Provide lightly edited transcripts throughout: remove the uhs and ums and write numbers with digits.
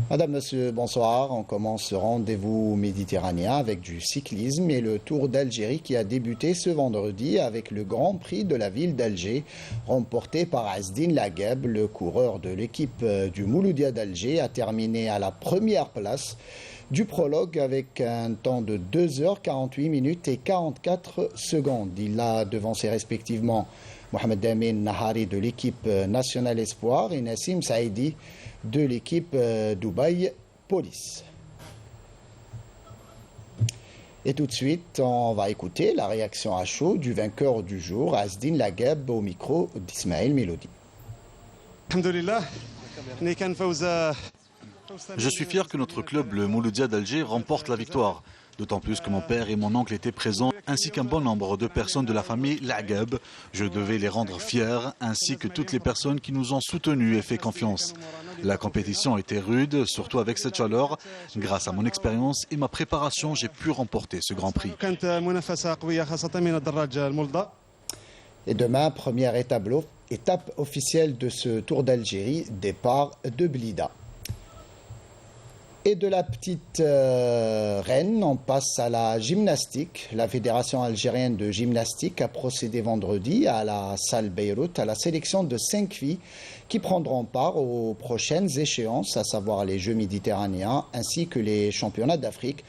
Madame, Monsieur, bonsoir. On commence ce rendez-vous méditerranéen avec du cyclisme et le Tour d'Algérie qui a débuté ce vendredi avec le Grand Prix de la ville d'Alger, remporté par Azdine Lagheb. Le coureur de l'équipe du Mouloudia d'Alger a terminé à la première place du prologue avec un temps de 2h48 minutes et 44 secondes. Il a devancé respectivement Mohamed Amin Nahari de l'équipe nationale Espoir et Nassim Saïdi de l'équipe Dubaï Police. Et tout de suite, on va écouter la réaction à chaud du vainqueur du jour, Azdine Lagheb, au micro d'Ismaël Melody. Je suis fier que notre club, le Mouloudia d'Alger, remporte la victoire. D'autant plus que mon père et mon oncle étaient présents, ainsi qu'un bon nombre de personnes de la famille Lagheb. Je devais les rendre fiers, ainsi que toutes les personnes qui nous ont soutenus et fait confiance. La compétition était rude, surtout avec cette chaleur. Grâce à mon expérience et ma préparation, j'ai pu remporter ce Grand Prix. Et demain, première étape officielle de ce Tour d'Algérie, départ de Blida. Et de la petite reine, on passe à la gymnastique. La Fédération algérienne de gymnastique a procédé vendredi à la salle Beyrouth à la sélection de 5 filles qui prendront part aux prochaines échéances, à savoir les Jeux méditerranéens ainsi que les championnats d'Afrique.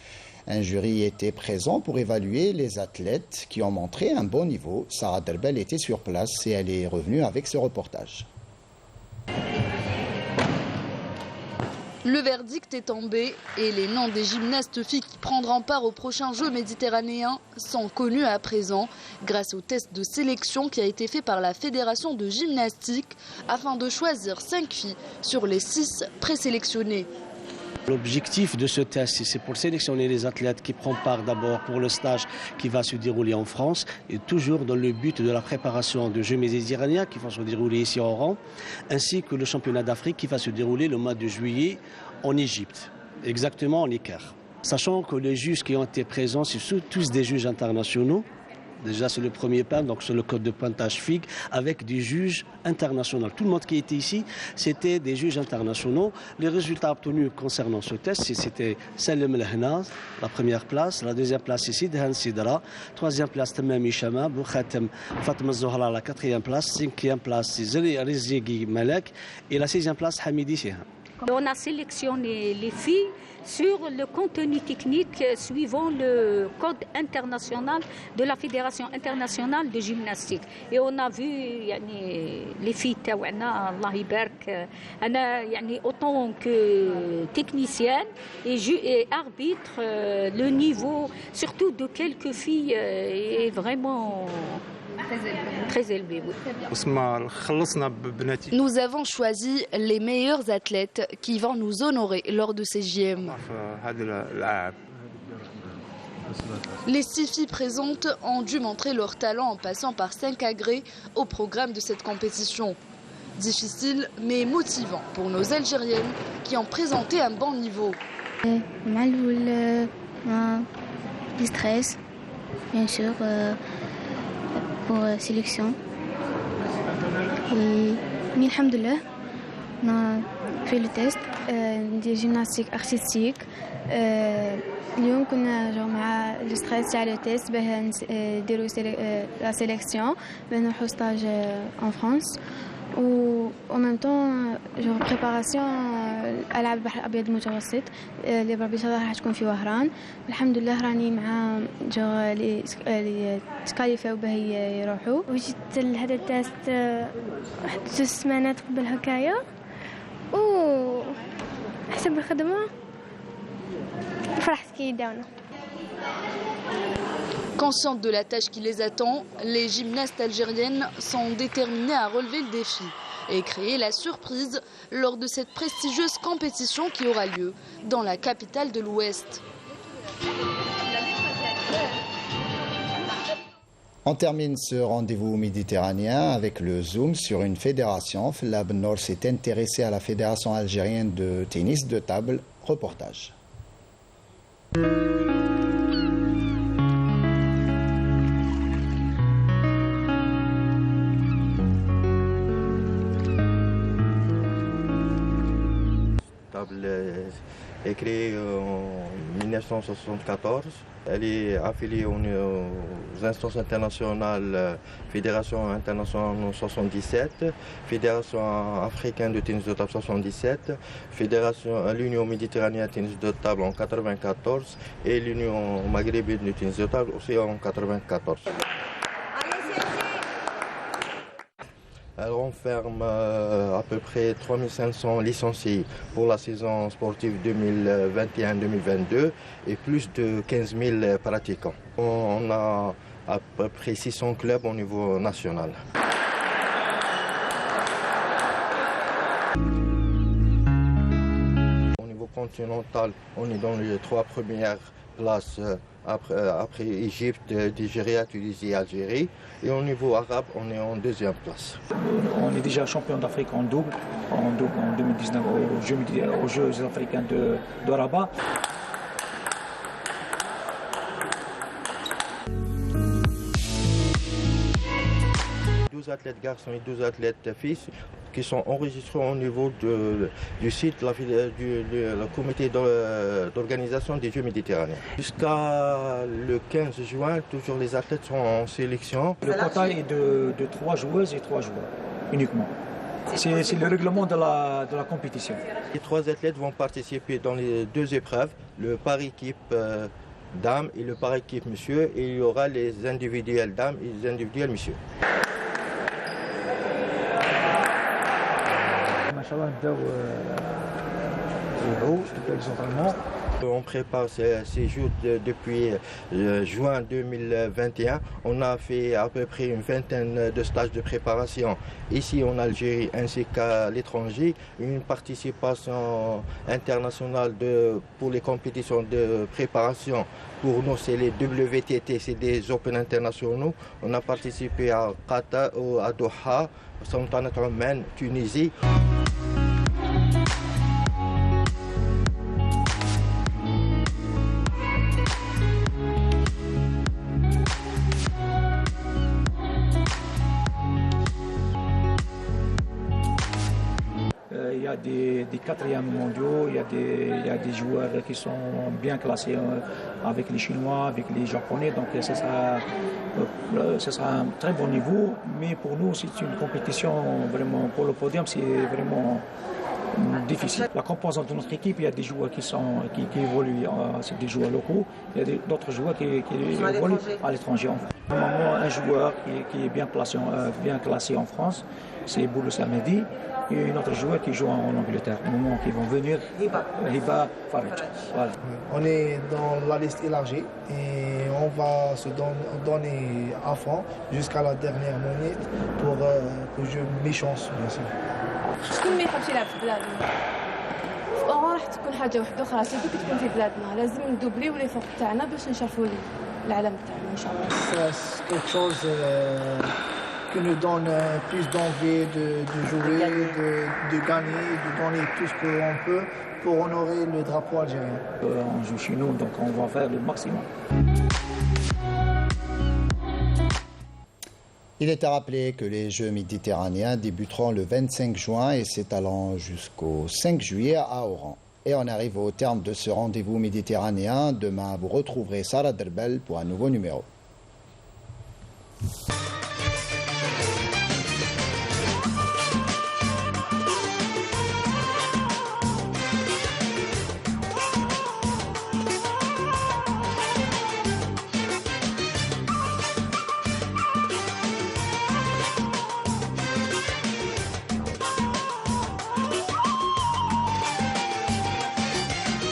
Un jury était présent pour évaluer les athlètes qui ont montré un bon niveau. Sarah Derbel était sur place et elle est revenue avec ce reportage. Le verdict est tombé et les noms des gymnastes filles qui prendront part aux prochains Jeux méditerranéens sont connus à présent grâce au test de sélection qui a été fait par la Fédération de gymnastique afin de choisir 5 filles sur les 6 présélectionnées. L'objectif de ce test, c'est pour sélectionner les athlètes qui prennent part d'abord pour le stage qui va se dérouler en France et toujours dans le but de la préparation de Jeux méditerranéens qui vont se dérouler ici en Oran, ainsi que le championnat d'Afrique qui va se dérouler le mois de juillet en Égypte, exactement en Caire. Sachant que les juges qui ont été présents, c'est tous des juges internationaux. Déjà, c'est le premier pas, donc c'est le code de pointage FIG, avec des juges internationaux. Tout le monde qui était ici, c'était des juges internationaux. Les résultats obtenus concernant ce test, c'était Salem El-Hna, la première place. La deuxième place, c'est Sidhan Sidra. Troisième place, Tamam Ishama. Boukhatem Fatma Zohra, la quatrième place. Cinquième place, c'est Zeli Rizigi Malek. Et la sixième place, Hamidi Sihan. On a sélectionné les filles sur le contenu technique suivant le code international de la Fédération internationale de gymnastique. Et on a vu les filles taouana, Allah يبارك, autant que technicienne et arbitre, le niveau, surtout de quelques filles, est vraiment très élevé. Nous avons choisi les meilleurs athlètes qui vont nous honorer lors de ces JM. Les 6 filles présentes ont dû montrer leur talent en passant par 5 agrès au programme de cette compétition. Difficile mais motivant pour nos Algériennes qui ont présenté un bon niveau. Du stress, bien sûr. Pour sélection. Mais alhamdoulilah, on a fait le test des gymnastiques artistiques. اليوم كنا جو مع الستريس تاع لو تيست باه نديرو لا سيليكسيون باه نروحو ستاج ان فرانس و en même temps جو بريباراسيون العاب البحر الابيض المتوسط اللي بربي ان شاء الله راح تكون في وهران. الحمد لله راني مع جو اللي تكاليفاو باه يروحوا. وجيت لهذا التيست واحد 2 سمانات قبل هكايا و حسب الخدمه فرحت كي داونا. Conscientes de la tâche qui les attend, les gymnastes algériennes sont déterminées à relever le défi et créer la surprise lors de cette prestigieuse compétition qui aura lieu dans la capitale de l'Ouest. On termine ce rendez-vous méditerranéen avec le zoom sur une fédération. Flab Nord s'est intéressé à la fédération algérienne de tennis de table. Reportage. est créée en 1974. Elle est affiliée aux instances internationales, Fédération internationale en 1977, Fédération africaine de tennis de table en 1977, l'Union méditerranéenne de tennis de table en 1994 et l'Union maghrébine de tennis de table aussi en 1994. Elle renferme à peu près 3500 licenciés pour la saison sportive 2021-2022 et plus de 15 000 pratiquants. On a à peu près 600 clubs au niveau national. Au niveau continental, on est dans les 3 premières places après Égypte, Nigeria, Tunisie et Algérie. Et au niveau arabe, on est en 2e place. On est déjà champion d'Afrique en double en 2019 aux Jeux africains de Rabat. Athlètes garçons et 12 athlètes filles qui sont enregistrés au niveau du site du comité d'organisation des Jeux méditerranéens. Jusqu'à le 15 juin, toujours les athlètes sont en sélection. Le quota est de 3 joueuses et 3 joueurs uniquement. C'est le règlement de la compétition. Les 3 athlètes vont participer dans les 2 épreuves, le par équipe dames et le par équipe monsieur, et il y aura les individuels dames et les individuels messieurs. On prépare ces Jeux depuis juin 2021. On a fait à peu près une vingtaine de stages de préparation ici en Algérie ainsi qu'à l'étranger. Une participation internationale pour les compétitions de préparation. Pour nous, c'est les WTT, c'est des Open internationaux. On a participé à Qatar, à Doha, Sultanat Oman, Tunisie. Il y a des 4e mondiaux, il y a des joueurs qui sont bien classés avec les Chinois, avec les Japonais, donc ce sera un très bon niveau, mais pour nous c'est une compétition vraiment, pour le podium c'est vraiment difficile. La composante de notre équipe, il y a des joueurs qui évoluent, c'est des joueurs locaux, il y a d'autres joueurs qui évoluent à l'étranger. Normalement, un joueur qui est bien classé en France, c'est Boulou Samedi, et un autre joueur qui joue en Angleterre. Au moment qu'ils vont venir, Hiba Faraj. Voilà. On est dans la liste élargie et on va se donner à fond jusqu'à la dernière minute pour que je mes chances, bien sûr. شكون ما يحبش يلعب في بلادنا راح تكون حاجه وحده اخرى سيرتو كي تكون في بلادنا لازم ندوبليو لي فوق تاعنا باش نشرفوا العالم تاعنا ان شاء الله. C'est quelque chose qui nous donne plus d'envie de jouer, de gagner, de donner tout ce qu'on peut pour honorer le drapeau algérien. On joue chez nous, donc on va faire le maximum. Il est à rappeler que les Jeux méditerranéens débuteront le 25 juin et s'étaleront jusqu'au 5 juillet à Oran. Et on arrive au terme de ce rendez-vous méditerranéen. Demain, vous retrouverez Sarah Derbel pour un nouveau numéro.